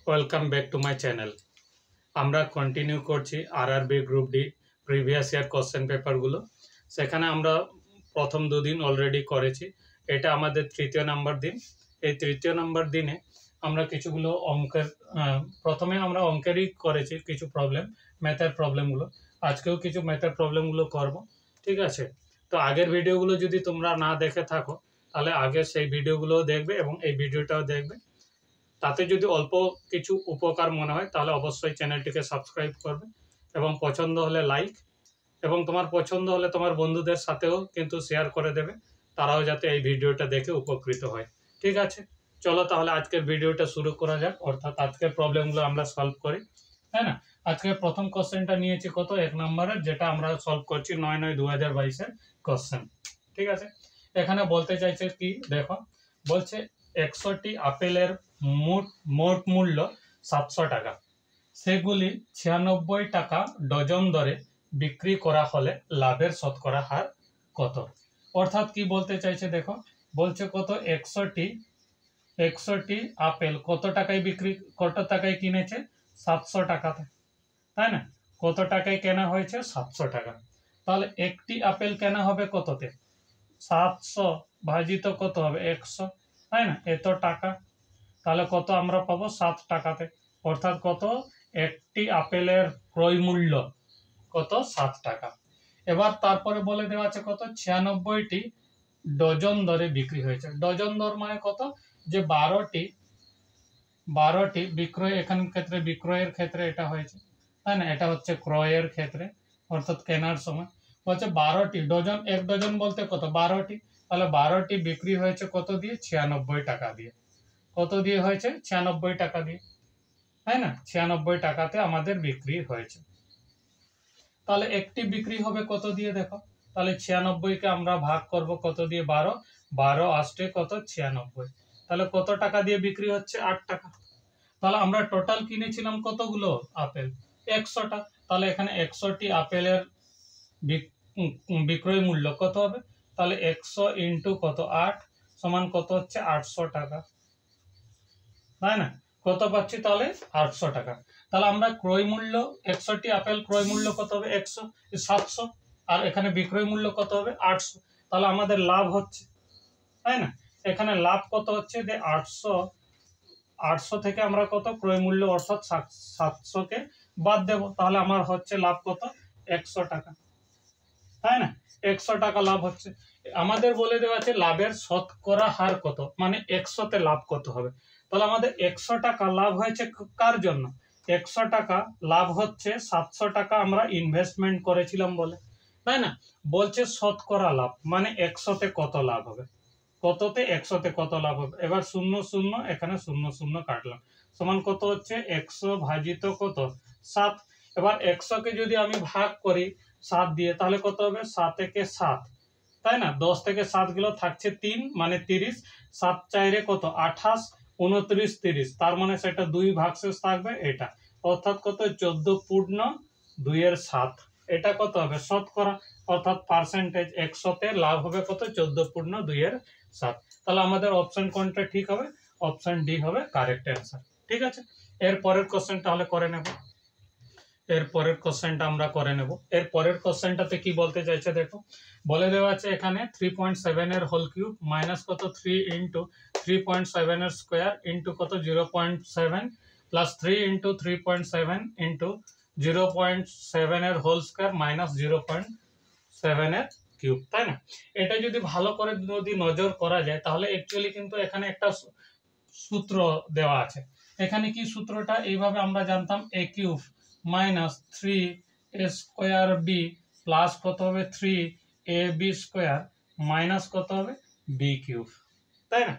Welcome back to my channel. আমরা continue করছি RRB group D previous year question পেপারগুলো। সেখানে আমরা প্রথম দুদিন অলরেডি করেছি। এটা আমাদের তৃতীয় নাম্বার দিন। এই তৃতীয় নাম্বার দিনে আমরা কিছুগুলো অঙ্কের প্রথমে আমরা অঙ্কেরই করেছি কিছু প্রবলেম, ম্যাথের প্রবলেমগুলো। আজকেও কিছু ম্যাথের প্রবলেমগুলো করব, ঠিক আছে? তো আগের ভিডিওগুলো যদি তোমরা না দেখে থাকো তাহলে আগে সেই ভিডিওগুলোও দেখবে এবং এই ভিডিওটাও দেখবে। তাতে যদি অল্প কিছু উপকার মনে হয় তাহলে অবশ্যই চ্যানেলটিকে সাবস্ক্রাইব করবে এবং পছন্দ হলে লাইক, এবং তোমার পছন্দ হলে তোমার বন্ধুদের সাথেও কিন্তু শেয়ার করে দেবে, তারাও যাতে এই ভিডিওটা দেখে উপকৃত হয়। ঠিক আছে, চলো তাহলে আজকের ভিডিওটা শুরু করা যাক, অর্থাৎ আজকের প্রবলেমগুলো আমরা সলভ করি, তাই না? আজকে প্রথম কোশ্চেনটা নিয়েছি কত, 1 নম্বরের, যেটা আমরা সলভ করছি 9/9/2022 কোশ্চেন। ঠিক আছে, এখানে বলতে চাইছে কি দেখো, বলছে 100টি আপেলের মোট মূল্য 700 টাকা, সেগুলি 96 টাকা ডজন দরে বিক্রি করা হলে লাভের শতকরা হার কত? অর্থাৎ কি বলতে চাইছে দেখো, বলছে কত 100টি আপেল কত টাকায় কিনেছে, 700 টাকাতে, তাই না? কত টাকায় কেনা হয়েছে, 700 টাকা। তাহলে একটি আপেল কেনা হবে কততে, 700 ভাজিত কত হবে 100, তাই না? এত টাকা, তাহলে কত আমরা পাবো 7 টাকাতে, অর্থাৎ কত, একটি আপেলের ক্রয় মূল্য কত, 7 টাকা। এবার তারপরে বলে দেওয়া আছে কত, 96টি ডজন দরে বিক্রি হয়েছে। ডজন দর মানে কত, যে 12টি বিক্রয়, এখানের ক্ষেত্রে বিক্রয়ের ক্ষেত্রে এটা হয়েছে, তাই না? এটা হচ্ছে ক্রয়ের ক্ষেত্রে, অর্থাৎ কেনার সময় বলছে 12টি ডজন, এক ডজন বলতে কত, 12টি, তাহলে 12টি বিক্রি হয়েছে কত দিয়ে, 96 টাকা দিয়ে। কত দিয়ে হয়েছে, 96 টাকা দিয়ে, তাই না? 96 টাকাতে আমাদের বিক্রি হয়েছে। তাহলে একটি বিক্রি হবে কত দিয়ে দেখো, তাহলে 96কে আমরা ভাগ করব কত দিয়ে, 12, 12 আসছে কত, 96, তাহলে কত টাকা দিয়ে বিক্রি হচ্ছে, 8 টাকা। তাহলে আমরা টোটাল কিনেছিলাম কতগুলো আপেল, 100টা, তাহলে এখানে 100টি আপেলের বিক্রয় মূল্য কত হবে, তাহলে 100 ইন্টু কত, 8 সমান কত হচ্ছে, 800 টাকা, তাই না? কত পাচ্ছি তাহলে, 800 টাকা। তাহলে আমরা ক্রয় মূল্য, 100টি আপেল ক্রয় মূল্য কত হবে, 700, আর এখানে বিক্রয় মূল্য কত হবে, 800, তাহলে আমাদের লাভ হচ্ছে, তাই না? এখানে লাভ কত হচ্ছে, যে 800 থেকে আমরা কত, ক্রয় মূল্য অর্থাৎ 700কে বাদ দেব, তাহলে আমার হচ্ছে লাভ কত, 100 টাকা, তাই না? 100 টাকা লাভ হচ্ছে। আমাদের বলে দেওয়া আছে লাভের শতকরা হার কত, মানে 100তে লাভ কত হবে। তাহলে আমাদের 100 টাকা লাভ হয়েছে কার জন্য, 100 টাকা লাভ হচ্ছে 700 টাকা আমরা ইনভেস্টমেন্ট করেছিলাম বলে, তাই না? বলছে শতকরা লাভ, মানে 100তে কত লাভ হবে, কততে, 100তে কত লাভ হবে। এবার 0 0 এখানে 0 0 কাটলাম, সমান কত হচ্ছে, 100 ভাজিত কত, 7। এবার 100কে যদি আমি ভাগ করি 7 দিয়ে, তাহলে কত হবে, 7 একে 7, তাই না? 10 থেকে 7 গেল, থাকছে 3, মানে 30, 7 4 কত, 28, 29, 30, তার মানে সেটা 2 ভাগশেষ থাকবে এটা, অর্থাৎ কত, 14/2/7, এটা কত হবে, শতকরা, অর্থাৎ পার্সেন্টেজ, 100তে লাভ হবে কত, 14/2/7। তাহলে আমাদের অপশন কোনটা ঠিক হবে, অপশন ডি হবে কারেক্ট অ্যান্সার। ঠিক আছে, এর পরের কোশ্চেন তাহলে করে নেব। এর পরের কোশ্চেনটা আমরা করে নেব। এর পরের কোশ্চেনটাতে কি বলতে চাইছে দেখো, বলে দেওয়া আছে এখানে 3.7 এর হোল কিউব মাইনাস কত, 3 ইন্টু 3.7 এর স্কোয়ার ইন্টু কত, 0.7 প্লাস 3 ইন্টু 3.7 ইন্টু 0.7 এর হোল স্কোয়ার মাইনাস 0.7 এর কিউব, তাই না? এটা যদি ভালো করে যদি নজর করা যায় তাহলে অ্যাকচুয়ালি কিন্তু এখানে একটা সূত্র দেওয়া আছে। এখানে কি সূত্রটা, এইভাবে আমরা জানতাম a cube minus 3a square b plus কত হবে, 3ab স্কোয়ার মাইনাস কত হবে, b কিউব, তাই না?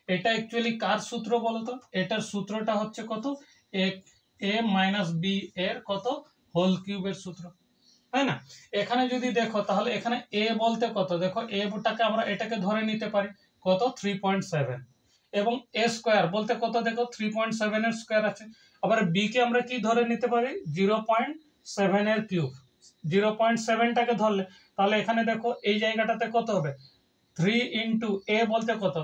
এটা অ্যাকচুয়ালি কার সূত্র বলতো, এটার সূত্রটা হচ্ছে কত, a মাইনাস b এর কত, হোল কিউবের সূত্র, তাই না? এখানে যদি দেখো তাহলে এখানে a বলতে কত, দেখো a-টাকে আমরা এটাকে ধরে নিতে পারি কত, 3.7, এবং a স্কোয়ার বলতে কত, দেখো 3.7 এর স্কোয়ার আছে, আবার b কে আমরা কি ধরে নিতে পারি, 0.7 এর কিউব, 0.7টাকে ধরলে তাহলে এখানে দেখো এই জায়গাটাতে কত হবে, 3 ইন্টু a বলতে কত,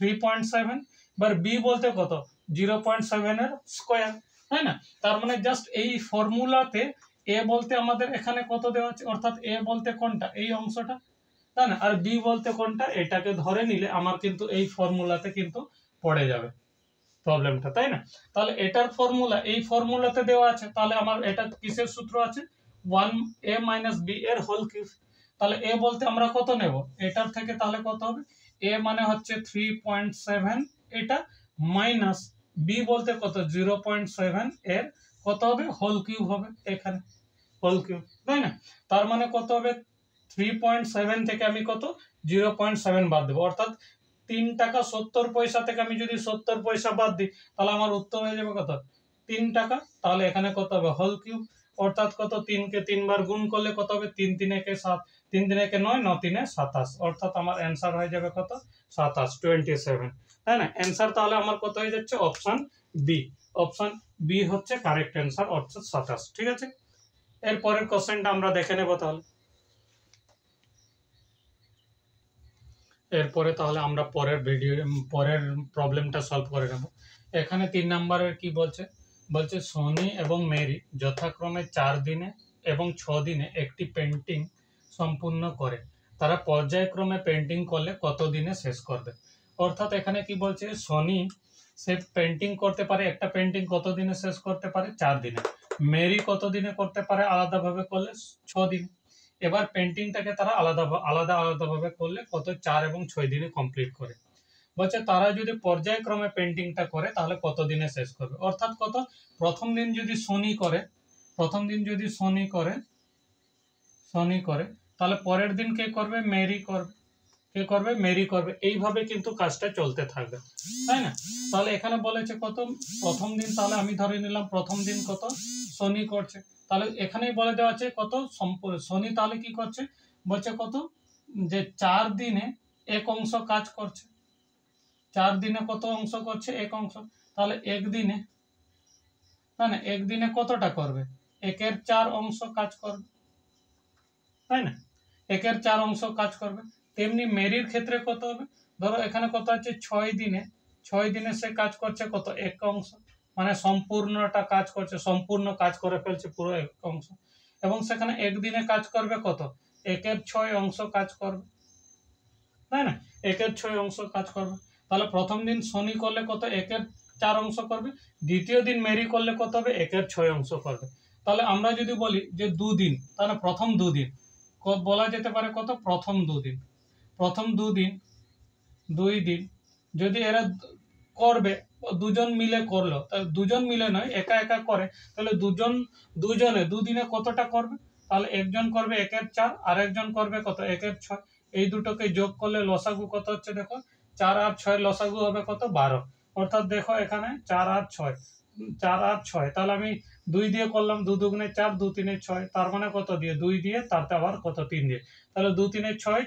3.7, এবার বি বলতে কত 0.7 এর স্কয়ার, তাই না? তার মানে জাস্ট এই ফর্মুলাতে এ বলতে আমাদের এখানে কত দেওয়া আছে, অর্থাৎ এ বলতে কোনটা এই অংশটা, তাই না? আর বি বলতে কোনটা, এটাকে ধরে নিলে আমার কিন্তু এই ফর্মুলাতে কিন্তু পড়ে যাবে প্রবলেমটা, তাই না? তাহলে এটার ফর্মুলা এই ফর্মুলাতে দেওয়া আছে, তাহলে আমার এটা কিসের সূত্র আছে 1a - b এর হোল কিউব। তাহলে এ বলতে আমরা কত নেব এটার থেকে, তাহলে কত হবে এ মানে হচ্ছে 3.7 এটা, মাইনাস বি বলতে কত 0.7 এর কত হবে হোল কিউব হবে, এখানে হোল কিউব, তাই না? তার মানে কত হবে 3.7 থেকে আমি কত 0.7 বাদ দেবো, অর্থাৎ 3 টাকা 70 পয়সা থেকে আমি যদি 70 পয়সা বাদ দিই, তাহলে আমার উত্তর হয়ে যাবে কত 3 টাকা। তাহলে এখানে কত হবে হোল কিউব, অর্থাৎ কত 3 কে 3 বার গুণ করলে কত হবে 3 3 কে 7, 3 3 কে 9, 9 3 27, অর্থাৎ আমার অ্যান্সার হয়ে যাবে কত 27, তাই না? অ্যান্সার তাহলে আমার কত হয়ে যাচ্ছে অপশন বি, অপশন বি হচ্ছে কারেক্ট অ্যান্সার, অর্থাৎ 27। ঠিক আছে, এর পরের কোশ্চেনটা আমরা দেখে নেব। তাহলে এরপরে তাহলে আমরা পরের প্রবলেমটা সলভ করে নেব। এখানে 3 নম্বরের কি বলছে, বলছে সোনি এবং মেরি যথাক্রমে 4 দিনে এবং 6 দিনে একটি পেন্টিং সম্পূর্ণ করে, তারা পর্যায়ক্রমে পেন্টিং করলে কত দিনে শেষ করবে। অর্থাৎ এখানে কি বলছে, সোনি সে পেন্টিং করতে পারে, একটা পেন্টিং কত দিনে শেষ করতে পারে 4 দিনে, মেরি কত দিনে করতে পারে আলাদাভাবে করলে 6 দিন। এবার পেন্টিংটাকে তারা আলাদাভাবে করলে কত 4 এবং 6 দিনে কমপ্লিট করে। বলছে তারা যদি পর্যায়ক্রমে পেন্টিংটা করে তাহলে কত দিনে শেষ করবে। অর্থাৎ কত, প্রথম দিন যদি সোনি করে তাহলে পরের দিন কে করবে মেরি করবে, এইভাবে কিন্তু কাজটা চলতে থাকবে, তাই না? তাহলে এখানে বলেছে কত প্রথম দিন, তাহলে আমি ধরে নিলাম প্রথম দিন কত সোনি করছে, তাহলে এখানেই বলে দেওয়া আছে কত সোনি তাহলে কি করছে, বলছে কত যে 4 দিনে এক অংশ কাজ করছে, 4 দিনে কত অংশ করছে এক অংশ, তাহলে একদিনে, তাই না, একদিনে কতটা করবে 1/4 অংশ কাজ করবে, তাই না? 1/4 অংশ কাজ করবে। তেমনি মেরির ক্ষেত্রে কত হবে, ধরো এখানে কত আছে 6 দিনে সে কাজ করছে কত 1 অংশ, মানে সম্পূর্ণটা কাজ করছে, সম্পূর্ণ কাজ করে ফেলছে পুরো 1 অংশ, এবং সেখানে একদিনে কাজ করবে কত 1/6 অংশ কাজ করবে, তাই না? 1/6 অংশ কাজ করবে। তাহলে প্রথম দিন শনি করলে কত 1/4 অংশ করবে, দ্বিতীয় দিন মেরি করলে কত হবে 1/6 অংশ করবে। তাহলে আমরা যদি বলি যে 2 দিন, তাহলে প্রথম 2 দিন বলা যেতে পারে কত, প্রথম 2 দিন যদি এরা করবে, দুজন মিলে করলো, তাহলে দুজন মিলে নয় একা একা করে, তাহলে দুজনে 2 দিনে কতটা করবে, তাহলে একজন করবে 1/4 আর একজন করবে কত 1/6, এই দুটোকে যোগ করলে লসাগু কত হচ্ছে দেখো 4 আর 6 লসাগু হবে কত 12, অর্থাৎ দেখো এখানে 4 আর 6, তাহলে আমি 2 দিয়ে করলাম, 2 দুগুণে 4, 2 3 6, তার মানে কত দিয়ে 2 দিয়ে, তারপরে আবার কত 3 দিয়ে, তাহলে 2 3 6,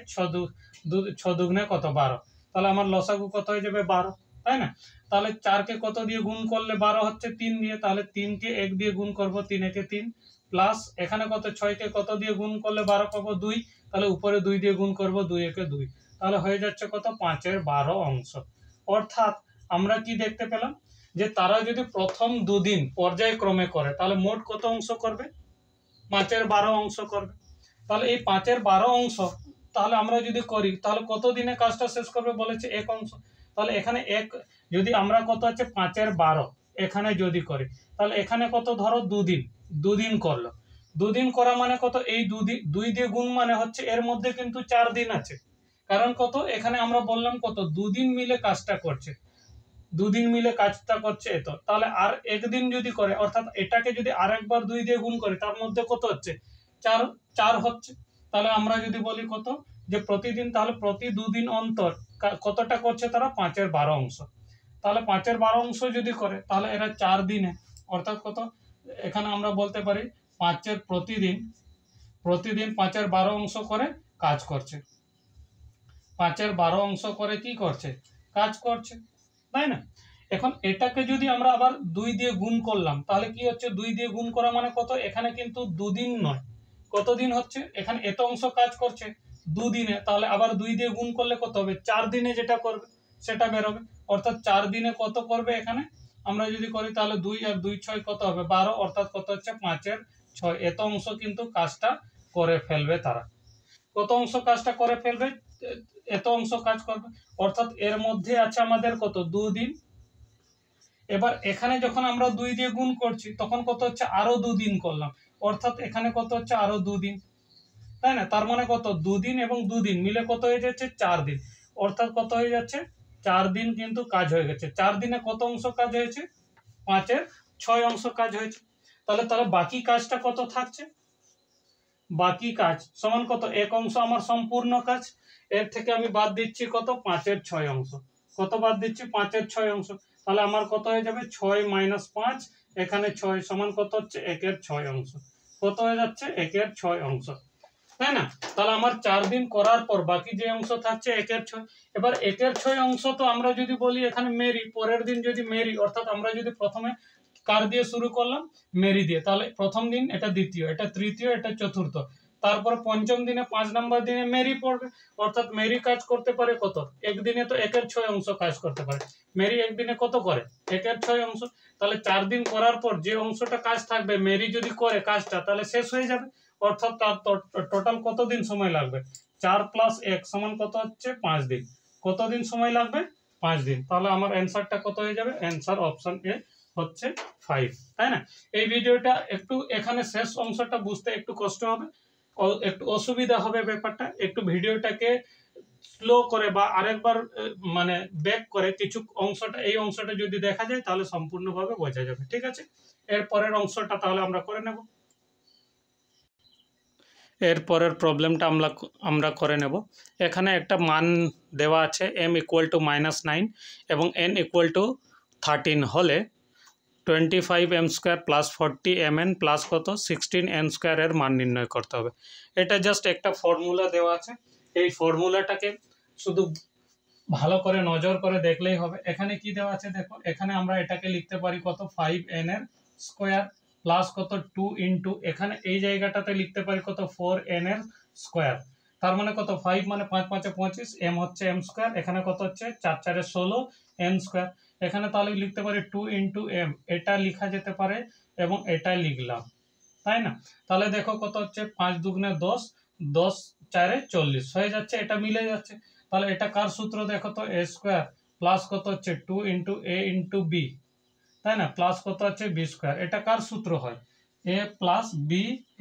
6 দুগুণে কত 12, তাহলে আমার লসাগু কত হয়ে যাবে 12, তাই না? তাহলে 4 কে কত দিয়ে গুণ করলে 12 হচ্ছে 3 দিয়ে, তাহলে 3 কে 1 দিয়ে গুণ করবো, 3 একে 3, প্লাস এখানে কত 6 কে কত দিয়ে গুণ করলে 12 পাবো 2, তাহলে উপরে 2 দিয়ে গুণ করবো, 2 একে 2, তাহলে হয়ে যাচ্ছে কত 5/12 অংশ। অর্থাৎ আমরা কি দেখতে পেলাম, যে তারা যদি প্রথম 2 দিন পর্যায়ক্রমে করে তাহলে মোট কত অংশ করবে 5/12 অংশ করবে। তাহলে এই 5/12 অংশ তাহলে আমরা যদি করি তাহলে কত দিনে কাজটা শেষ করবে বলেছে 1 অংশ, তাহলে এখানে এক যদি আমরা কত আছে 5/12 এখানে যদি করি, তাহলে এখানে কত ধরো 2 দিন করলো, 2 দিন করা মানে কত, এই 2 দিয়ে গুণ মানে হচ্ছে এর মধ্যে কিন্তু 4 দিন আছে, কারণ কত এখানে আমরা বললাম কত 2 দিন মিলে কাজটা করছে, 2 দিন মিলে কাজটা করছে এত, তাহলে আর একদিন যদি করে, অর্থাৎ এটাকে যদি আরেকবার 2 দিয়ে গুণ করে তার মধ্যে কত হচ্ছে 4 হচ্ছে, তাহলে আমরা যদি বলি কত যে প্রতিদিন, তাহলে প্রতি 2 দিন অন্তর কতটা করছে তারা 5/12 অংশ, তাহলে 5/12 অংশ যদি করে তাহলে এরা 4 দিনে, অর্থাৎ কত এখানে আমরা বলতে পারি প্রতিদিন 5/12 অংশ করে কাজ করছে, 5/12 অংশ করে কি করছে কাজ করছে, তাই না? এখন এটাকে যদি আমরা আবার 2 দিয়ে গুণ করলাম তাহলে কি হচ্ছে, 2 দিয়ে গুণ করা মানে কত, এখানে কিন্তু 2 দিন নয়, কত দিন হচ্ছে, এখানে এত অংশ কাজ করছে 2 দিনে, তাহলে আবার 2 দিয়ে গুণ করলে কত হবে 4 দিনে যেটা করবে সেটা বেরোবে। অর্থাৎ 4 দিনে কত করবে এখানে আমরা যদি করি তাহলে 2 আর 2 6 কত হবে 12, অর্থাৎ কত হচ্ছে 5 এর 6। এত অংশ কিন্তু কাজটা করে ফেলবে তারা। কত অংশ কাজটা করে ফেলবে? এত অংশ কাজ করবে। অর্থাৎ এর মধ্যে আছে আমাদের কত 2 দিন। এবার এখানে যখন আমরা 2 দিয়ে গুণ করছি তখন কত হচ্ছে আরো 2 দিন করলাম, অর্থাৎ এখানে কত হচ্ছে আরো 2 দিন, তাই না? তার মানে কত 2 দিন এবং 2 দিন মিলে কত হয়ে যাচ্ছে 4 দিন, অর্থাৎ কত হয়ে যাচ্ছে 4 দিন কিন্তু কাজ হয়ে গেছে। 4 দিনে কত অংশ কাজ হয়েছে? 5 এর 6 অংশ কাজ হয়েছে। তাহলে বাকি কাজটা কত থাকছে? বাকি কাজ সমান কত? 1 অংশ আমার সম্পূর্ণ কাজ, এর থেকে আমি বাদ দিচ্ছি কত 5 এর 6 অংশ। কত বাদ দিচ্ছি? 5 এর 6 অংশ। তাহলে আমার কত হয়ে যাবে 6 মাইনাস 5, এখানে 6 সমান কত হচ্ছে 1 এর 6 অংশ। কত হয়ে যাচ্ছে 1 এর 6 অংশ, তাই না? তাহলে আমার 4 দিন করার পর বাকি যে অংশ থাকছে 1 এর 6। এবার 1 এর 6 অংশ তো আমরা যদি বলি এখানে মেরি, পরের দিন যদি মেরি, অর্থাৎ আমরা যদি প্রথমে কার দিয়ে শুরু করলাম? মেরি দিয়ে, তাহলে প্রথম দিন এটা দ্বিতীয়, এটা তৃতীয়, এটা চতুর্থ, তারপরে পঞ্চম দিনে 5 নম্বর দিনে মেরি পড়বে। অর্থাৎ মেরি কাজ করতে পারে কত? একদিনে তো 1 এর 6 অংশ কাজ করতে পারে। মেরি একদিনে কত করে? 1 এর 6 অংশ। তাহলে 4 দিন করার পর যে অংশটা কাজ থাকবে মেরি যদি করে কাজটা তাহলে শেষ হয়ে যাবে। অর্থাৎ তার টোটাল কত দিন সময় লাগবে? 4 প্লাস 1 সমান কত হচ্ছে 5 দিন। কত দিন সময় লাগবে? 5 দিন। তাহলে আমার অ্যান্সারটা কত হয়ে যাবে? অ্যান্সার অপশন এ হচ্ছে 5, তাই না? এই ভিডিওটা একটু এখানে শেষ অংশটা বুঝতে একটু কষ্ট হবে, একটু অসুবিধা হবে ব্যাপারটা। একটু ভিডিওটাকে স্লো করে বা আরেকবার মানে ব্যাক করে কিছু অংশটা, এই অংশটা যদি দেখা যায় তাহলে সম্পূর্ণভাবে বোঝা যাবে। ঠিক আছে, এর পরের অংশটা তাহলে আমরা করে নেব। এর পরের প্রবলেমটা আমরা করে নেব। এখানে একটা মান দেওয়া আছে m ইকুয়াল টু -9 এবং n ইকুয়াল টু 13 হলে 25m square plus 40mn plus কত 16n স্কোয়ার এর মান নির্ণয় করতে হবে। এটা জাস্ট একটা ফর্মুলা দেওয়া আছে, এই ফর্মুলাটাকে শুধু ভালো করে নজর করে দেখলেই হবে। এখানে কি দেওয়া আছে দেখো, এখানে আমরা এটাকে লিখতে পারি কত 5n এর স্কোয়ার প্লাস কত 2 ইন্টু, এখানে এই জায়গাটাতে লিখতে পারি কত 4n এর স্কোয়ার। তার মানে কত 5 মানে 5 5 25, m হচ্ছে m স্কোয়ার, এখানে কত হচ্ছে 4 4 16 n স্কোয়ার। এখানে তাহলে লিখতে পারি 2 ইন্টু m, এটা লেখা যেতে পারে এবং এটাই লিখলাম, তাই না? তাহলে দেখো কত হচ্ছে 5 দুগুণে 10, 10 4 40 হয়ে যাচ্ছে, এটা মিলে যাচ্ছে। তাহলে এটা কার সূত্র দেখো তো? a স্কোয়ার প্লাস কত হচ্ছে 2 ইন্টু a ইন্টু b, তাই না? প্লাস কত হচ্ছে b স্কোয়ার। এটা কার সূত্র হয়? a প্লাস b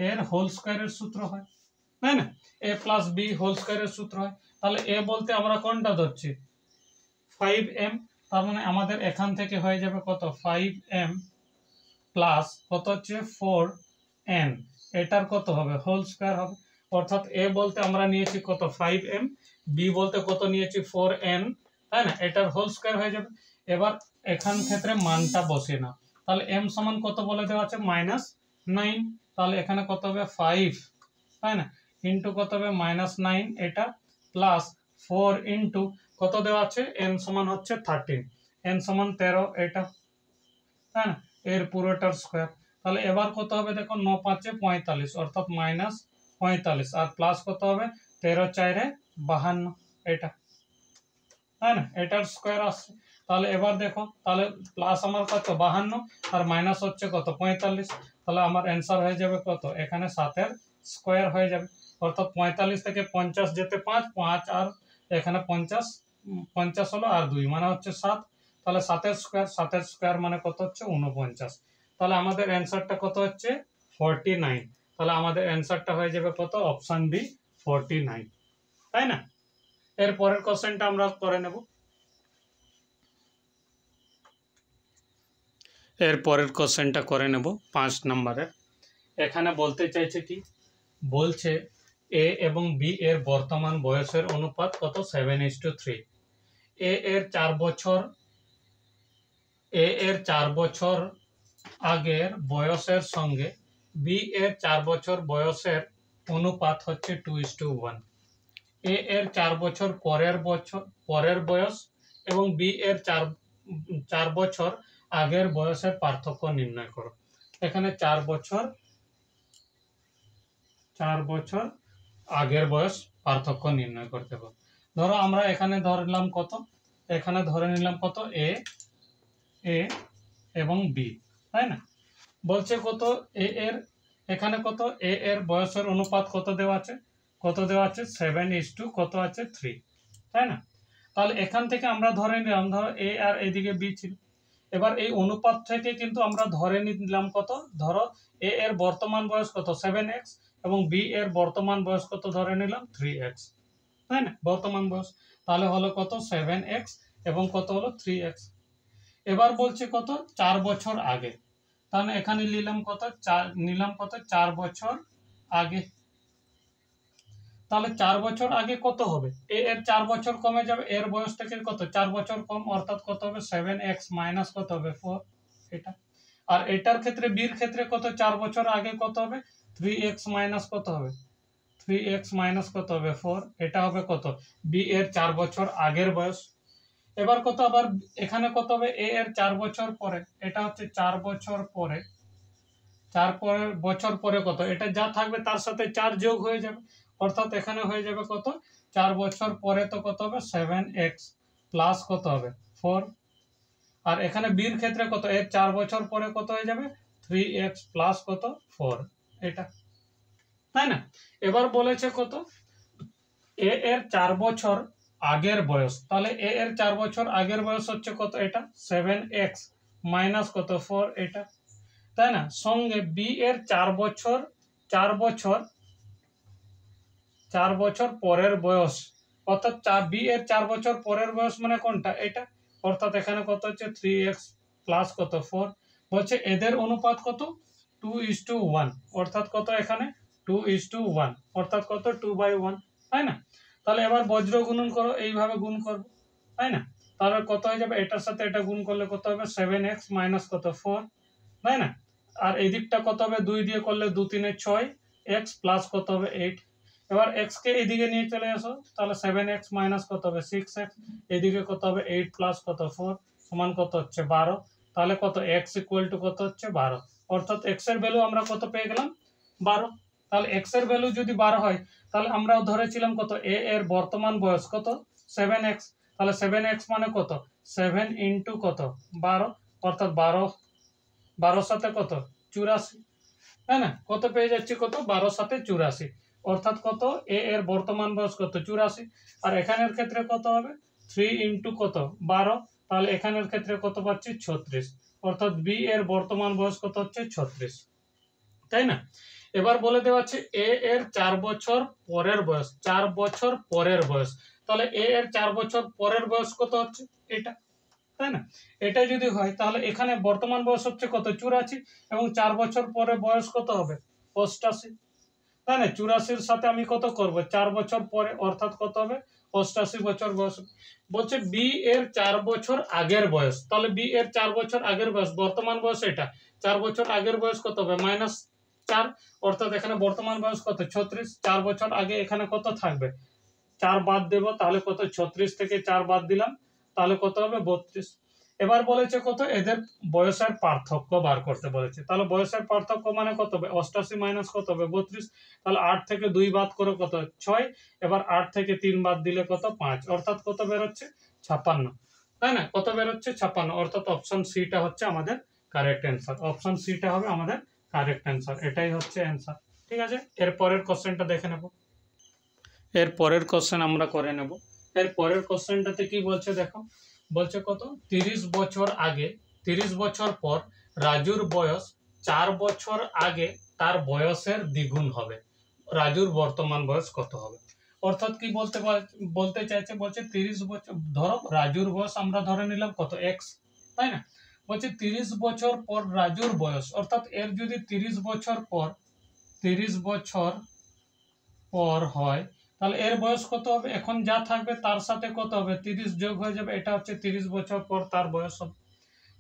এর হোল স্কোয়ারের সূত্র হয়, তাই না? a প্লাস b হোল স্কোয়ারের সূত্র হয়। তাহলে a বলতে আমরা কোনটা ধরছি? 5m। তার মানে আমাদের এখান থেকে হয়ে যাবে কত 5m প্লাস কত হচ্ছে 4n, এটার কত হবে? হোল স্কোয়ার হবে। অর্থাৎ a বলতে আমরা নিয়েছি কত 5m, b বলতে কত নিয়েছি 4n, তাই না? এটার হোল স্কোয়ার হয়ে যাবে। এবার এখান ক্ষেত্রে মানটা বসে না, তাহলে m সমান কত বলে দেওয়া আছে? -9। তাহলে এখানে কত হবে 5, তাই না, ইন্টু কত হবে -9 এটা প্লাস 4 ইন্টু কত দেওয়া আছে? n সমান হচ্ছে 13, n সমান 13 এটা, তাই না, এর পুরোটার স্কোয়ার। তাহলে এবার কত হবে দেখো 9 5 45, অর্থাৎ -45 আর প্লাস কত হবে 13 4 52 এটা, তাই না, এটার স্কোয়ার আসছে। তাহলে এবার দেখো, তাহলে প্লাস আমার কত 52 আর মাইনাস হচ্ছে কত 45, তাহলে আমার অ্যান্সার হয়ে যাবে কত? এখানে 7 এর স্কোয়ার হয়ে যাবে। অর্থাৎ 45 থেকে 50 যেতে 5 5 আর এখানে 50 হলো আর 2 মানে হচ্ছে 7, তাহলে 7 এর স্কোয়ার মানে কত হচ্ছে 49। তাহলে আমাদের অ্যান্সারটা কত হচ্ছে 49। তাহলে আমাদের অ্যান্সারটা হয়ে যাবে কত? অপশন বি 49, তাই না? এর পরের কোশ্চেনটা আমরা করে নেব। এর পরের কোশ্চেনটা করে নেব 5 নম্বরের। এখানে বলতে চাইছে কি? বলছে এ এবং বি এর বর্তমান বয়সের অনুপাত কত? 7:3। এ এর 4 বছর আগের বয়সের সঙ্গে বি এর 4 বছর বয়সের অনুপাত হচ্ছে 2:1। এ এর 4 বছর পরের বয়স এবং বি এর 4 বছর আগের বয়সের পার্থক্য নির্ণয় করো। এখানে 4 বছর আগের বয়স পার্থক্য নির্ণয় করতে হবে। ধরো আমরা এখানে ধরলাম কত এখানে ধরে নিলাম কত এ এ এবং বি, তাই না? বলছে কত এ এর, এখানে কত এ এর বয়সের অনুপাত কত দেওয়া আছে, কত দেওয়া আছে 7:, কত আছে 3, তাই না? তাহলে এখান থেকে আমরা ধরে নিলাম, ধরো এ আর এদিকে বি ছিল, এবার এই অনুপাত থেকে কিন্তু আমরা ধরে নিলাম কত, ধরো এ এর বর্তমান বয়স কত 7x এবং বি এর বর্তমান বয়স কত ধরে নিলাম 3x, তাই না? বর্তমান বয়স তাহলে হলো কত 7x এবং কত হলো 3x। এবার বলছে কত 4 বছর আগে, তাহলে এখানে নিলাম কত 4 বছর আগে। তাহলে 4 বছর আগে কত হবে, এ এর 4 বছর কমে যাবে, এর বয়স থেকে কত 4 বছর কম, অর্থাৎ কত হবে 7x মাইনাস কত হবে 4, এটা। আর এটার ক্ষেত্রে বির ক্ষেত্রে কত 4 বছর আগে কত হবে 3x মাইনাস কত হবে 3x মাইনাস কত হবে 4, এটা হবে কত বি এর 4 বছর আগের বয়স। এবার কত আবার এখানে কত হবে এ এর 4 বছর পরে, এটা হচ্ছে 4 বছর পরে, 4 বছর পরে কত, এটা যা থাকবে তার সাথে 4 যোগ হয়ে যাবে, অর্থাৎ এখানে হয়ে যাবে কত 4 বছর পরে তো কত হবে 7x প্লাস কত হবে 4, আর এখানে বির ক্ষেত্রে কত এর 4 বছর পরে কত হয়ে যাবে 3x প্লাস কত 4, এটা, তাই না? এবার বলেছে কত এ এর 4 বছর আগের বয়স, তাহলে এ এর 4 বছর আগের বয়স হচ্ছে কত, এটা 7x মাইনাস কত 4, এটা, তাই না? সঙ্গে বি এর 4 বছর 4 বছর 4 বছর পরের বয়স, অর্থাৎ বি এর 4 বছর পরের বয়স মানে কোনটা, এটা, অর্থাৎ এখানে কত হচ্ছে 3x প্লাস কত 4, বলছে এদের অনুপাত কত 2:1, অর্থাৎ কত এখানে 2:1, অর্থাৎ কত 2/1, তাই না? তাহলে এবার বজ্র গুণন করো, এইভাবে গুণ করবো, তাই না? তাহলে কত হয়ে যাবে এটার সাথে এটা গুণ করলে কত হবে 7x মাইনাস কত 4, তাই না? আর এই দিকটা কত হবে 2 দিয়ে করলে 2 3 6, x প্লাস কত হবে 8। এবার x কে এদিকে নিয়ে চলে আসো, তাহলে 7x মাইনাস কত হবে 6x, এদিকে কত হবে 8 প্লাস কত 4 সমান কত হচ্ছে 12, তাহলে কত x ইকুয়াল টু কত হচ্ছে 12, অর্থাৎ x এর ভ্যালু আমরা কত পেয়ে গেলাম 12। তাহলে x এর ভ্যালু যদি 12 হয়, তাহলে আমরা ধরেছিলাম কত এ এর বর্তমান বয়স কত 7x, তাহলে 7x মানে কত 7 ইন্টু কত 12, অর্থাৎ 12 সাথে কত 84, তাই না? কত পেয়ে যাচ্ছি কত 12 সাথে 84, অর্থাৎ কত এ এর বর্তমান বয়স কত 84, আর এখানের ক্ষেত্রে কত হবে 3 ইন্টু কত 12, তাহলে এখানের ক্ষেত্রে কত পাচ্ছি 36, অর্থাৎ বি এর বর্তমান বয়স কত হচ্ছে 36, তাই না? এবার বলে দেওয়া আছে এ এর 4 বছর পরের বয়স, 4 বছর পরের বয়স, তাহলে এ এর 4 বছর পরের বয়স কত হচ্ছে এটা, তাই না? এটা যদি হয় তাহলে এখানে বর্তমান বয়স হচ্ছে কত 84 এবং 4 বছর পরে বয়স কত হবে 88, তাই না? 84-র সাথে আমি কত করব 4 বছর পরে, অর্থাৎ কত হবে 88 বছর বয়স। বলছে বি এর 4 বছর আগের বয়স, তাহলে বি এর 4 বছর আগের বয়স, বর্তমান বয়স এটা, 4 বছর আগের বয়স কত হবে -4, অর্থাৎ এখানে বর্তমান বয়স কত 36, 4 বছর আগে এখানে কত থাকবে 4 বাদ দেব, তাহলে কত 36 থেকে 4 বাদ দিলাম, তাহলে কত হবে 32। এবার বলেছে কত এদের বয়সের পার্থক্য বার করতে বলেছে, তাহলে বয়সের পার্থক্য মানে কত হবে 88 মাইনাস কত হবে 32, তাহলে 8 থেকে 2 বাদ করে কত 6, এবার 8 থেকে 3 বাদ দিলে কত 5, অর্থাৎ কত বেরোচ্ছে 56, তাই না? কত বেরোচ্ছে 56, অর্থাৎ অপশন সিটা হচ্ছে আমাদের কারেক্ট অ্যান্সার, অপশন সিটা হবে আমাদের কারেক্ট অ্যান্সার, এটাই হচ্ছে অ্যান্সার। ঠিক আছে, এর পরের কোশ্চেনটা দেখে নেব। এর পরের কোশ্চেন আমরা করে নেব। এর পরের কোশ্চেনটাতে কি বলছে দেখো, বলছে কত 30 বছর আগে 30 বছর পর রাজুর বয়স 4 বছর আগে তার বয়সের দ্বিগুণ হবে, রাজুর বর্তমান বয়স কত হবে, অর্থাৎ কি বলতে চাইছে, বলছে 30 বছর, ধরো রাজুর বয়স আমরা ধরে নিলাম কত x, তাই না? বলছে 30 বছর পর রাজুর বয়স, অর্থাৎ এর যদি 30 বছর পর হয়, তাহলে এর বয়স কত হবে, এখন যা থাকবে তার সাথে কত হবে 30 যোগ হয়ে যাবে, এটা হচ্ছে 30 বছর পর তার বয়স হবে।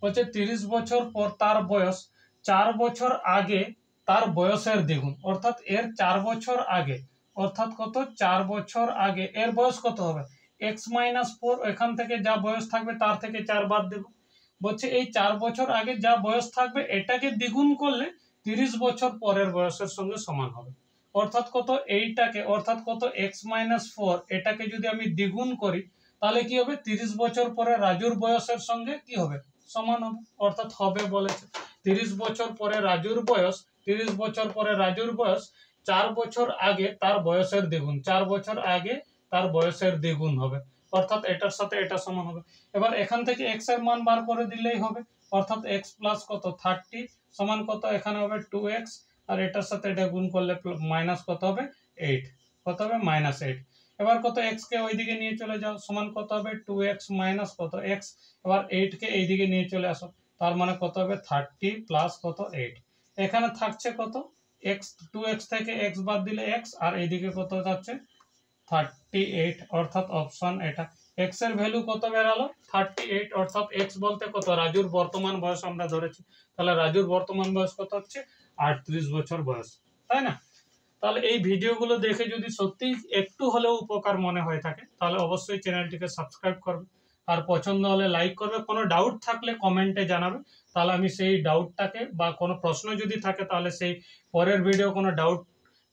বলছে 30 বছর পর তার বয়স 4 বছর আগে তার বয়সের দ্বিগুণ, অর্থাৎ এর 4 বছর আগে, অর্থাৎ কত 4 বছর আগে এর বয়স কত হবে x-4, এখান থেকে যা বয়স থাকবে তার থেকে 4 বাদ দেব। বলছে এই 4 বছর আগে যা বয়স থাকবে এটাকে দ্বিগুণ করলে 30 বছর পরের বয়সের সঙ্গে সমান হবে, অর্থাৎ কত এইটাকে, অর্থাৎ কত x-4 এটাকে যদি আমি দ্বিগুণ করি তাহলে কি হবে 30 বছর পরে রাজুর বয়সের সঙ্গে কি হবে সমান হবে, অর্থাৎ হবে বলেছে 30 বছর পরে রাজুর বয়স 30 বছর পরে রাজুর বয়স 4 বছর আগে তার বয়সের দ্বিগুণ, 4 বছর আগে তার বয়সের দ্বিগুণ হবে, অর্থাৎ এটার সাথে এটা সমান হবে। এবার এখান থেকে x এর মান বার করে দিলেই হবে, অর্থাৎ x প্লাস কত 30 সমান কত এখানে হবে 2x, আর এটার সাথে এটা গুণ করলে মাইনাস কত হবে 8, কত হবে -8। এবার কত x কে ওইদিকে নিয়ে চলে যাও, সমান কত হবে 2x মাইনাস কত x, এবার 8 কে এইদিকে নিয়ে চলে আসো, তার মানে কত হবে 30 প্লাস কত 8। এখানে থাকছে কত x, 2x থেকে x বাদ দিলে x, আর এইদিকে কত যাচ্ছে 38, অর্থাৎ অপশন এটা। x এর ভ্যালু কত বেরালো 38, অর্থাৎ x বলতে কত রাজুর বর্তমান বয়স আমরা ধরেছি, তাহলে রাজুর বর্তমান বয়স কত হচ্ছে 38 বছর বয়স, তাই না? তাহলে এই ভিডিওগুলো দেখে যদি সত্যি একটু হলেও উপকার মনে হয়ে থাকে তাহলে অবশ্যই চ্যানেলটিকে সাবস্ক্রাইব করবে, আর পছন্দ হলে লাইক করবে। কোনো ডাউট থাকলে কমেন্টে জানাবে, তাহলে আমি সেই ডাউটটাকে বা কোনো প্রশ্ন যদি থাকে তাহলে সেই পরের ভিডিও কোনো ডাউট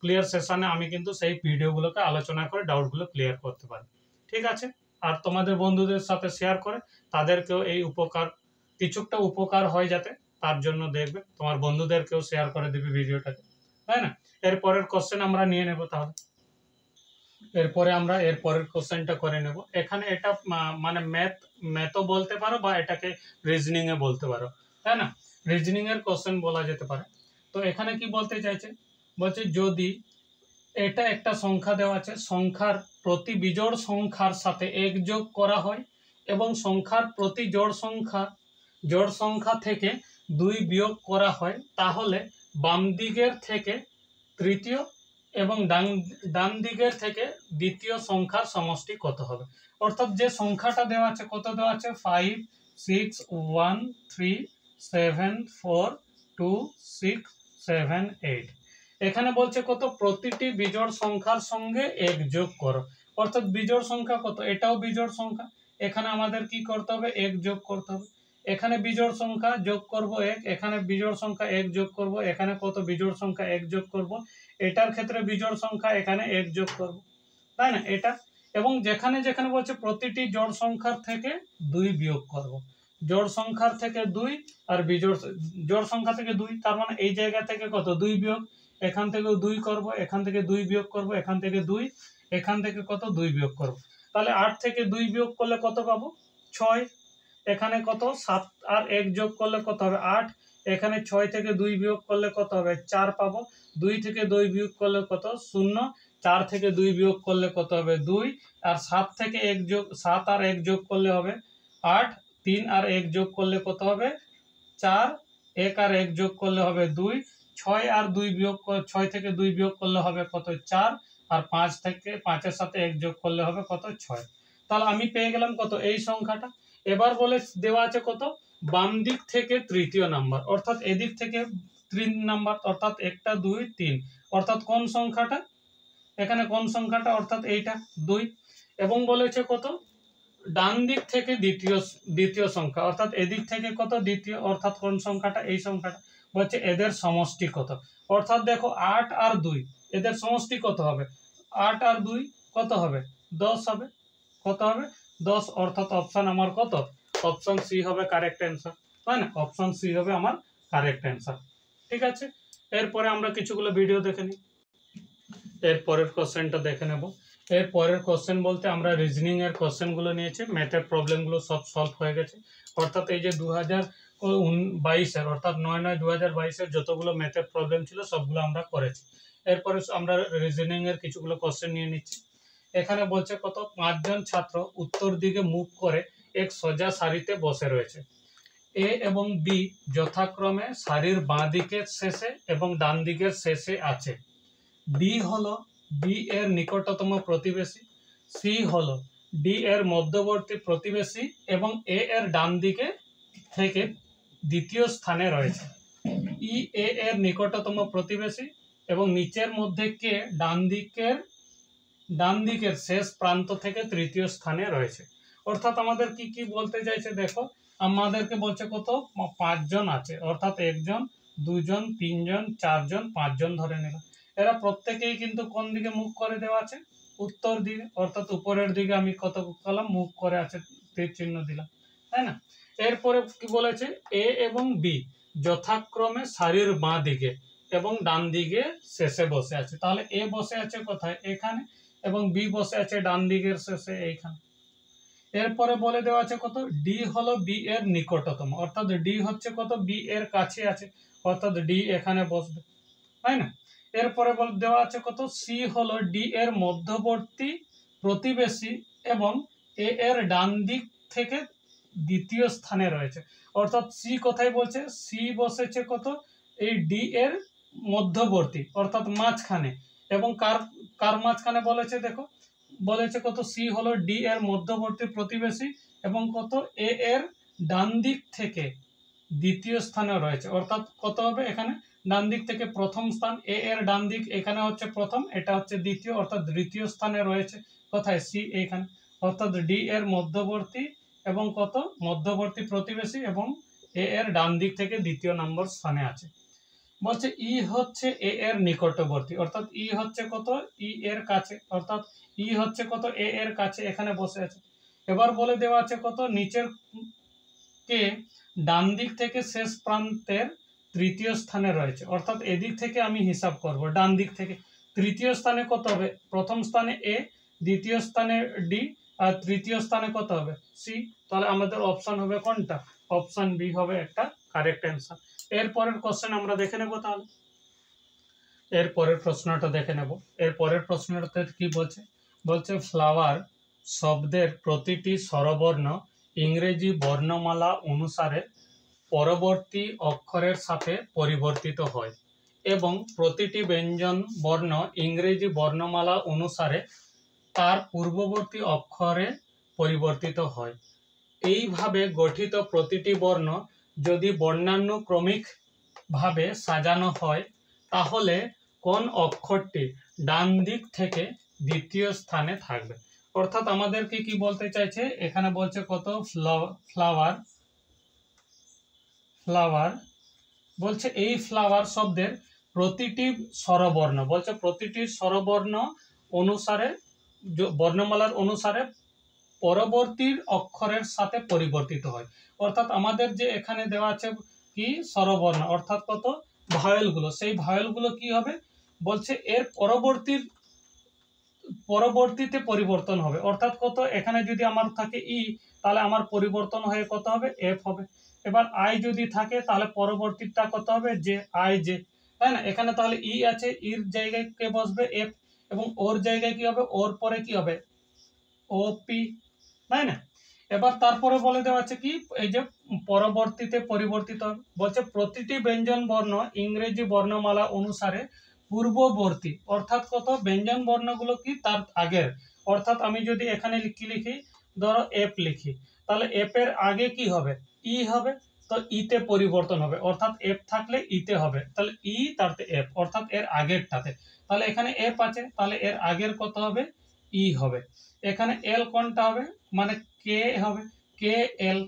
ক্লিয়ার সেশনে আমি কিন্তু সেই ভিডিওগুলোকে আলোচনা করে ডাউটগুলো ক্লিয়ার করতে পারি, ঠিক আছে? আর তোমাদের বন্ধুদের সাথে শেয়ার করে তাদেরকেও এই উপকার কিছুটা উপকার হয় যাতে, তার জন্য দেখবে তোমার বন্ধুদেরকেও শেয়ার করে দিবে ভিডিওটাকে, তাই না? এরপরের কোশ্চেন আমরা নিয়ে নেব, তাহলে এরপরে আমরা এরপরের কোশ্চেনটা করে নেব। এখানে এটা মানে ম্যাথও বলতে পারো বা এটাকে রিজনিং এ বলতে পারো, তাই না? রিজনিং এর কোশ্চেন বলা যেতে পারে। তো এখানে কি বলতে চাইছে, বলছে যদি এটা একটা সংখ্যা দেওয়া আছে, সংখ্যার প্রতি বিজোড় সংখ্যার সাথে 1 যোগ করা হয় এবং সংখ্যার প্রতি জোড় সংখ্যা থেকে 2 বিয়োগ করা হয়, তাহলে বাম দিকের থেকে তৃতীয় এবং ডান দিকের থেকে দ্বিতীয় সংখ্যার সমষ্টি কত হবে। অর্থাৎ যে সংখ্যাটা দেওয়া আছে, কত দেওয়া আছে 5 6 1 3 7 4 2 6 7 8। এখানে বলছে কত প্রতিটি বিজোড় সংখ্যার সঙ্গে 1 যোগ করো, অর্থাৎ বিজোড় সংখ্যা কত, এটাও বিজোড় সংখ্যা, এখানে আমাদের কি করতে হবে 1 যোগ করতে হবে। এখানে বিজোড় সংখ্যা যোগ করব 1, এখানে বিজোড় সংখ্যা 1 যোগ করব, এখানে কত বিজোড় সংখ্যা 1 যোগ করব, এটার ক্ষেত্রে বিজোড় সংখ্যা এখানে 1 যোগ করব, তাই না? এটা এবং যেখানে যেখানে বলছে প্রতিটি জোড় সংখ্যার থেকে 2 বিয়োগ করব, জোড় সংখ্যার থেকে 2 আর জোড় সংখ্যা থেকে 2, তার মানে এই জায়গা থেকে কত 2 বিয়োগ, এখান থেকেও 2 করব, এখান থেকে 2 বিয়োগ করব, এখান থেকে 2, এখান থেকে কত 2 বিয়োগ করব, তাহলে 8 থেকে 2 বিয়োগ করলে কত পাবো 6, এখানে কত 7 আর 1 যোগ করলে কত হবে 8, এখানে 6 থেকে 2 বিয়োগ করলে কত হবে 4 পাবো, 2 থেকে 2 বিয়োগ করলে কত 0, 4 থেকে 2 বিয়োগ করলে কত হবে 2, আর 7 থেকে 1 যোগ 7 আর 1 যোগ করলে হবে 8, 3 আর 1 যোগ করলে কত হবে 4, 1 আর 1 যোগ করলে হবে 2, 6 আর 2 বিয়োগ 6 থেকে 2 বিয়োগ করলে হবে কত 4, আর 5 থেকে 5 এর সাথে 1 যোগ করলে হবে কত 6। তাহলে আমি পেয়ে গেলাম কত এই সংখ্যাটা। এবার বলে দেওয়া আছে কত বাম দিক থেকে তৃতীয় নাম্বার, অর্থাৎ এদিক থেকে 3 নাম্বার, অর্থাৎ 1 2 3, অর্থাৎ কোন সংখ্যাটা এখানে কোন সংখ্যাটা, অর্থাৎ এইটা 2, এবং বলেছে কত ডান দিক থেকে দ্বিতীয় সংখ্যা, অর্থাৎ এদিক থেকে কত দ্বিতীয়, অর্থাৎ কোন সংখ্যাটা এই সংখ্যাটা, বলছে এদের সমষ্টি কত। অর্থাৎ দেখো 8 আর 2 এদের সমষ্টি কত হবে, 8 আর 2 কত হবে 10 হবে, কত হবে 10, অর্থাৎ অপশন আমার কত অপশন সি হবে কারেক্ট অ্যান্সার, তাই না? অপশন সি হবে আমার কারেক্ট অ্যান্সার, ঠিক আছে? এরপরে আমরা কিছুগুলো ভিডিও দেখে নিই, এরপরের কোশ্চেনটা দেখে নেব। এর পরের কোশ্চেন বলতে আমরা রিজনিং এর কোশ্চেনগুলো নিয়েছি, ম্যাথের প্রবলেমগুলো সব সলভ হয়ে গেছে, অর্থাৎ এই যে 2022-এর অর্থাৎ 9/9/2022-এর যতগুলো ম্যাথের প্রবলেম ছিল সবগুলো আমরা করেছি। এরপরে আমরা রিজনিং এর কিছুগুলো কোশ্চেন নিয়ে নিচ্ছি। এখানে বলছে কত 5 জন ছাত্র উত্তর দিকে মুখ করে এক সোজা সারিতে বসে রয়েছে, এ এবং বি যথাক্রমে সারির বাঁ দিকের শেষে এবং ডান দিকের শেষে আছে, ডি হলো বি এর নিকটতম প্রতিবেশী, সি হলো ডি এর মধ্যবর্তী প্রতিবেশী এবং এ এর ডান দিকে থেকে দ্বিতীয় স্থানে রয়েছে, ই এ এর নিকটতম প্রতিবেশী এবং নিচের মধ্যে কে ডান দিকের শেষ প্রান্ত থেকে তৃতীয় স্থানে রয়েছে। অর্থাৎ আমাদের কি কি বলতে চাইছে দেখো, আমাদেরকে বলছে কত 5 জন আছে, অর্থাৎ 1 জন 2 জন 3 জন 4 জন 5 জন ধরে নিলাম, এরা প্রত্যেকেই কিন্তু কোন দিকে মুখ করে দেওয়া আছে উত্তর দিকে, অর্থাৎ উপরের দিকে আমি কত করলাম, মুখ করে আছে, তীর চিহ্ন দিলাম, তাই না। এরপরে কি বলেছে, এ এবং বি যথাক্রমে সারির বাঁ দিকে এবং ডান দিকে শেষে বসে আছে। তাহলে এ বসে আছে কোথায়, এখানে, এবং বি বসে আছে ডান দিকের শেষে এইখানে। এরপরে বলে দেওয়া আছে কত, ডি হলো বি এর নিকটতম, অর্থাৎ ডি হচ্ছে কত, বি এর কাছে আছে, অর্থাৎ ডি এখানে বসবে, তাই না। এরপরে বলে দেওয়া আছে কত, সি হলো ডি এর মধ্যবর্তী প্রতিবেশী এবং এ এর ডান দিক থেকে দ্বিতীয় স্থানে রয়েছে। অর্থাৎ সি কোথায় বলছে, সি বসেছে কত, এই ডি এর মধ্যবর্তী, অর্থাৎ মাঝখানে, এবং কার কার মাঝখানে বলেছে, দেখো বলেছে কত, সি হলো ডি এর মধ্যবর্তী প্রতিবেশী এবং কত, এ এর ডান দিক থেকে দ্বিতীয় স্থানে রয়েছে। অর্থাৎ কত হবে, এখানে ডান দিক থেকে প্রথম স্থান, এ এর ডান দিক এখানে হচ্ছে প্রথম, এটা হচ্ছে দ্বিতীয়, অর্থাৎ দ্বিতীয় স্থানে রয়েছে কোথায়, সি এইখানে, অর্থাৎ ডি এর মধ্যবর্তী এবং কত, মধ্যবর্তী প্রতিবেশী এবং এ এর ডান দিক থেকে দ্বিতীয় নম্বর স্থানে আছে। বলছে ই হচ্ছে এ এর নিকটবর্তী, অর্থাৎ ই হচ্ছে কত, ই এর কাছে, অর্থাৎ ই হচ্ছে কত, এ এর কাছে এখানে বসে আছে। এবার বলে দেওয়া আছে কত, নিচের কে ডান দিক থেকে শেষ প্রান্তের তৃতীয় স্থানে রয়েছে। অর্থাৎ এদিক থেকে আমি হিসাব করব, ডান দিক থেকে তৃতীয় স্থানে কত হবে, প্রথম স্থানে এ, দ্বিতীয় স্থানে ডি, আর তৃতীয় স্থানে কত হবে, সি। তাহলে আমাদের অপশন হবে কোনটা, অপশন বি হবে একটা কারেক্ট অ্যান্সার। এরপরের কোশ্চেন আমরা দেখে নেব। তাহলে এরপরের প্রশ্নটা দেখে নেব। এরপরের প্রশ্নটাতে কি বলছে, বলছে ফ্লাওয়ার শব্দের প্রতিটি স্বরবর্ণ ইংরেজি বর্ণমালা অনুসারে পরবর্তী অক্ষরের সাথে পরিবর্তিত হয় এবং প্রতিটি ব্যঞ্জন বর্ণ ইংরেজি বর্ণমালা অনুসারে তার পূর্ববর্তী অক্ষরে পরিবর্তিত হয়। এইভাবে গঠিত প্রতিটি বর্ণ যদি বর্ণানুক্রমিক ভাবে সাজানো হয় তাহলে কোন অক্ষরটি ডান দিক থেকে দ্বিতীয় স্থানে থাকবে। অর্থাৎ আমাদেরকে কি বলতে চাইছে, এখানে বলছে কত, ফ্লাওয়ার, ফ্লাওয়ার বলছে এই ফ্লাওয়ার শব্দের প্রতিটি স্বরবর্ণ, বলছে প্রতিটি স্বরবর্ণ অনুসারে, বর্ণমালার অনুসারে পরবর্তী অক্ষরের সাথে পরিবর্তিত হয়। অর্থাৎ আমাদের যে এখানে দেওয়া আছে কি, স্বরবর্ণ, অর্থাৎ কত, ভাওয়েলগুলো, সেই ভাওয়েলগুলো কি হবে, বলছে এর পরবর্তীতে পরিবর্তন হবে। অর্থাৎ কত, এখানে যদি আমার থাকে ই, তাহলে আমার পরিবর্তন হয়ে কত হবে, এফ হবে। এবার আই যদি থাকে তাহলে পরবর্তীটা কত হবে, যে, আই যে, তাই না। এখানে তাহলে ই আছে, ইর জায়গায় কে বসবে, এফ, এবং ওর জায়গায় কি হবে, ওর পরে কি হবে, ও পি, তাই না। এবার তারপরে বলে দেওয়া আছে কি, এই যে পরবর্তীতে পরিবর্তিত হবে, বলছে প্রতিটি ব্যঞ্জন বর্ণ ইংরেজি বর্ণমালা অনুসারে পূর্ববর্তী, অর্থাৎ কত, ব্যঞ্জন বর্ণগুলো কি তার আগের, অর্থাৎ আমি যদি এখানে কি লিখি, ধরো এফ লিখি, তাহলে এফ এর আগে কি হবে, ই হবে, তো ইতে পরিবর্তন হবে, অর্থাৎ এফ থাকলে ইতে হবে, তাহলে ই তারতে এফ, অর্থাৎ এর আগেরটাতে। তাহলে এখানে এফ আছে, তাহলে এর আগের কত হবে, ই হবে। এখানে এল কোনটা হবে, মানে কে হবে, কে এল,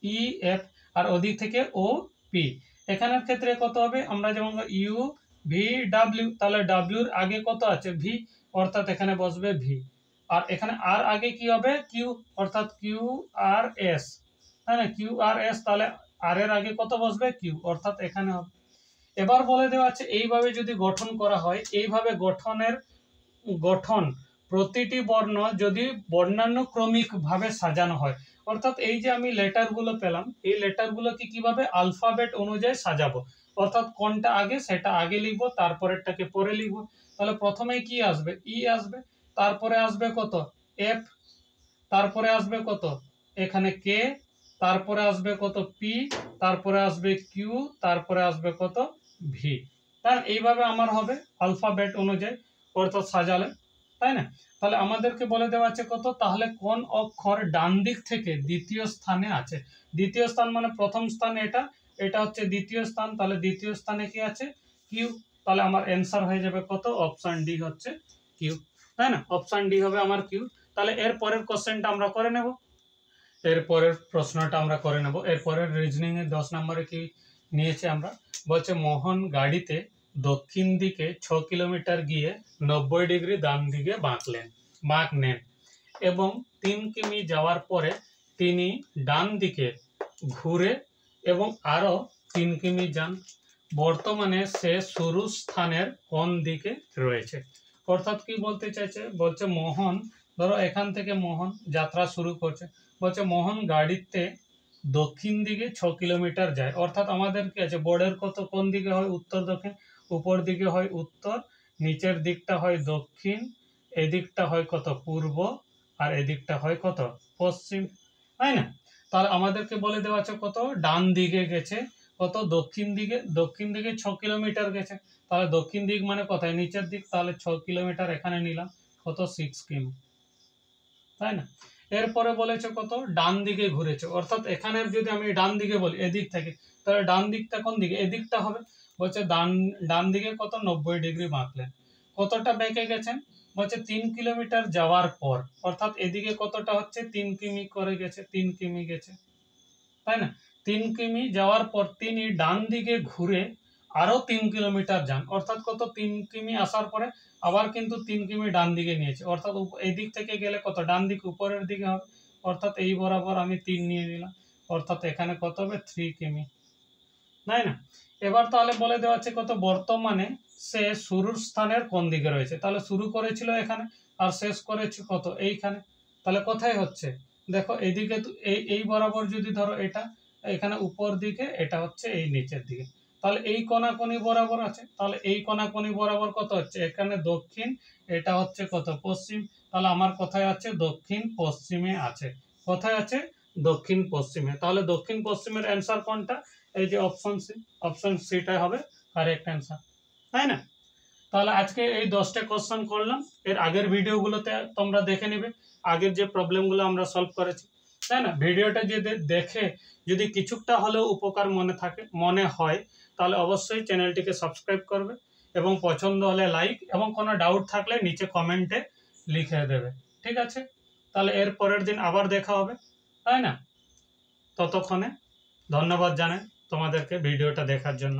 ই এফ, আর ওদিক থেকে ও পি। এখানের ক্ষেত্রে কত হবে, আমরা যেমন ইউ ভি ডাব্লিউ, তাহলে ডাব্লিউর আগে কত আছে, ভি, অর্থাৎ এখানে বসবে ভি। আর এখানে আর আগে কি হবে, কিউ, অর্থাৎ কিউ আর এস, তাই না, কিউ আর এস, তাহলে আর এর আগে কত বসবে, কিউ, অর্থাৎ এখানে হবে। এবার বলে দেওয়া আছে এইভাবে যদি গঠন করা হয়, এইভাবে গঠন প্রতিটি বর্ণ যদি বর্ণানুক্রমিক ভাবে সাজানো হয়, অর্থাৎ এই যে আমি লেটারগুলো পেলাম, এই লেটারগুলোকে কিভাবে আলফাবেট অনুযায়ী সাজাবো, অর্থাৎ কোনটা আগে সেটা আগে লিখবো, তারপরেরটাকে পরে লিখবো। তাহলে প্রথমে কি আসবে, ই আসবে, তারপরে আসবে কত, এফ, তারপরে আসবে কত, এখানে কে, তারপরে আসবে কত, পি, তারপরে আসবে কিউ, তারপরে আসবে কত, ভি। তাই এইভাবে আমার হবে আলফাবেট অনুযায়ী, অর্থাৎ সাজালে, তাই না। তাহলে আমাদেরকে বলে দেওয়া আছে কত, তাহলে কোন অক্ষর ডান দিক থেকে দ্বিতীয় স্থানে আছে। দ্বিতীয় স্থান মানে প্রথম স্থান এটা, এটা হচ্ছে দ্বিতীয় স্থান, তাহলে দ্বিতীয় স্থানে কি আছে, কিউ। তাহলে আমার অ্যান্সার হয়ে যাবে কত, অপশন ডি হচ্ছে কিউ, তাই না, অপশন ডি হবে আমার কিউ। তাহলে এর পরের কোশ্চেনটা আমরা করে নেব, এরপরের প্রশ্নটা আমরা করে নেব। এরপরের রিজনিং এর 10 নম্বরে কি নিয়েছে আমরা, বলছে মোহন গাড়িতে দক্ষিণ দিকে 6 কিলোমিটার গিয়ে 90 ডিগ্রি ডান দিকে বাঁকলেন। বাঁক নেন এবং 3 কিমি যাওয়ার পরে তিনি ডান দিকে ঘুরে এবং আরও 3 কিমি যান। বর্তমানে সে শুরু স্থানের কোন দিকে রয়েছে? অর্থাৎ কি বলতে চাইছে, বলছে মোহন, ধরো এখান থেকে মোহন যাত্রা শুরু করছে, বলছে মোহন গাড়িতে দক্ষিণ দিকে 6 কিলোমিটার যায়। অর্থাৎ আমাদের কি আছে, বোর্ডের কত কোন দিকে হয় উত্তর দক্ষিণ, উপর দিকে হয় উত্তর, নিচের দিকটা হয় দক্ষিণ, এদিকটা হয় কত পূর্ব, আর এদিকটা হয় কত পশ্চিম, তাই না? তাহলে আমাদেরকে বলে দেওয়া আছে কত ডান দিকে গেছে, কত দক্ষিণ দিকে 6 কিলোমিটার গেছে। তাহলে দক্ষিণ দিক মানে কোথায়, নিচের দিক, তাহলে 6 কিলোমিটার এখানে নিলাম, কত 6 কিমি, তাই না? এরপরে বলেছে কত ডান দিকে ঘুরেছে, অর্থাৎ এখানের যদি আমি ডান দিকে বলি এদিক থেকে, তাহলে ডান দিকটা কোন দিকে, এদিকটা হবে। বলছে ডান দিকে কত 90 ডিগ্রি বাঁকলেন। কতটা বেঁকে গেছেন, বলছে 3 কিলোমিটার যাওয়ার পর, অর্থাৎ এদিকে কতটা হচ্ছে 3 কিমি করে গেছে, 3 কিমি গেছে, তাই না? 3 কিমি যাওয়ার পর তিনি ডান দিকে ঘুরে আরো 3 কিলোমিটার যান, অর্থাৎ কত 3 কিমি আসার পরে আবার কিন্তু 3 কিমি ডান দিকে নিয়েছে, অর্থাৎ এই দিক থেকে গেলে কত ডান দিক উপরের দিকে হবে, অর্থাৎ এই বরাবর আমি 3 নিয়ে নিলাম, অর্থাৎ এখানে কত হবে 3 কিমি, তাই না? এবার তাহলে বলে দেওয়া আছে কত বর্তমানে সে শুরুর স্থানের কোন দিকে রয়েছে, তাহলে শুরু করেছিল এখানে আর শেষ করেছে কত এইখানে, তাহলে কোথায় হচ্ছে, দেখো এইদিকে এই বরাবর যদি ধরো এটা এখানে উপর দিকে, এটা হচ্ছে এই নিচের দিকে, তাহলে এই কোনাকুনি বরাবর আছে, তাহলে এই কোনাকুনি বরাবর কত হচ্ছে, এখানে দক্ষিণ, এটা হচ্ছে কত পশ্চিম, তাহলে আমার কোথায় আছে দক্ষিণ পশ্চিমে আছে, কোথায় আছে দক্ষিণ পশ্চিমে, তাহলে দক্ষিণ পশ্চিমের অ্যান্সার কোনটা, এই যে অপশন সিটাই হবে কারেক্ট অ্যান্সার, তাই না? তাহলে আজকে এই 10টা কোশ্চেন করলাম, এর আগের ভিডিওগুলোতে তোমরা দেখে নেবে আগের যে প্রবলেমগুলো আমরা সলভ করেছি, তাই না? ভিডিওটা যদি দেখে যদি কিছুটা হলেও উপকার মনে হয় তাহলে অবশ্যই চ্যানেলটিকে সাবস্ক্রাইব করবে এবং পছন্দ হলে লাইক, এবং কোনো ডাউট থাকলে নিচে কমেন্টে লিখে দেবে, ঠিক আছে? তাহলে এর পরের দিন আবার দেখা হবে, তাই না? ততক্ষণে ধন্যবাদ জানাই তোমাদেরকে ভিডিওটা দেখার জন্য।